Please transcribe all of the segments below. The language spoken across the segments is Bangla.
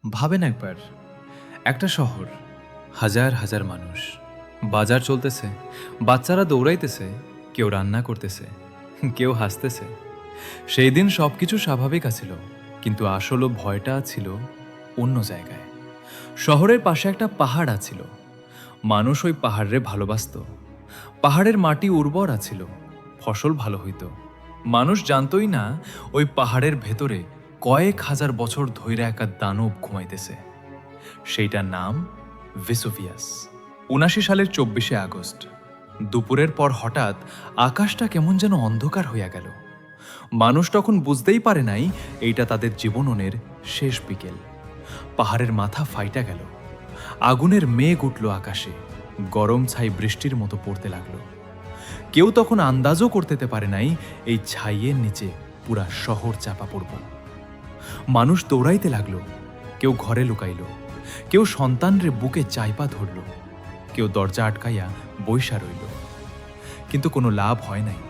ভাবেন একবার, একটা শহর, হাজার হাজার মানুষ, বাজার চলতেছে, বাচ্চারা দৌড়াইতেছে, কেউ রান্না করতেছে, কেউ হাসতেছে। সেই দিন সবকিছু স্বাভাবিক আছিল, কিন্তু আসলে ভয়টা ছিল অন্য জায়গায়। শহরের পাশে একটা পাহাড় আছিল। মানুষ ওই পাহাড়ে ভালোবাসত। পাহাড়ের মাটি উর্বর আছিল, ফসল ভালো হইত। মানুষ জানতই না ওই পাহাড়ের ভেতরে কয়েক হাজার বছর ধইরা একটা দানব ঘুমাইতেছে। সেইটার নাম ভেসুভিয়াস। ৭৯ সালের ২৪শে আগস্ট দুপুরের পর হঠাৎ আকাশটা কেমন যেন অন্ধকার হইয়া গেল। মানুষ তখন বুঝতেই পারে নাই এইটা তাদের জীবনের শেষ বিকেল। পাহাড়ের মাথা ফাইটা গেল, আগুনের মেঘ উঠল আকাশে, গরম ছাই বৃষ্টির মতো পড়তে লাগলো। কেউ তখন আন্দাজও করতে পারে নাই এই ছাইয়ের নিচে পুরা শহর চাপা পড়ব। মানুষ দৌড়াইতে লাগলো, কেউ ঘরে লুকাইল, কেউ সন্তানরে বুকে চাইপা ধরল, কেউ দরজা আটকাইয়া বইসা রইল। কিন্তু কোনো লাভ হয় নাই।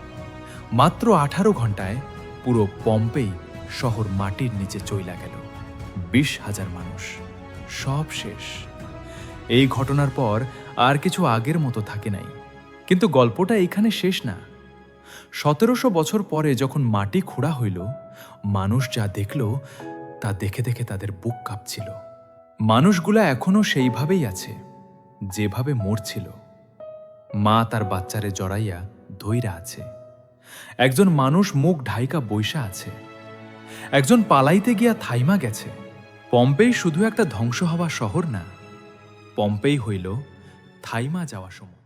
মাত্র ১৮ ঘন্টায় পুরো পম্পেই শহর মাটির নিচে চইলা গেল। ২০,০০০ মানুষ, সব শেষ। এই ঘটনার পর আর কিছু আগের মতো থাকে নাই। কিন্তু গল্পটা এখানে শেষ না। ১৭০০ বছর পরে যখন মাটি খোঁড়া হইল, মানুষ যা দেখল তা দেখে দেখে তাদের বুক কাঁপছিল। মানুষগুলা এখনো সেইভাবেই আছে, যেভাবে মরছিল। মা তার বাচ্চারে জড়াইয়া ধইরা আছে। একজন মানুষ মুখ ঢাইকা বইসা আছে। একজন পালাইতে গিয়া থাইমা গেছে। পম্পেই শুধু একটা ধ্বংস হওয়া শহর না, পম্পেই হইল থাইমা যাওয়া সময়।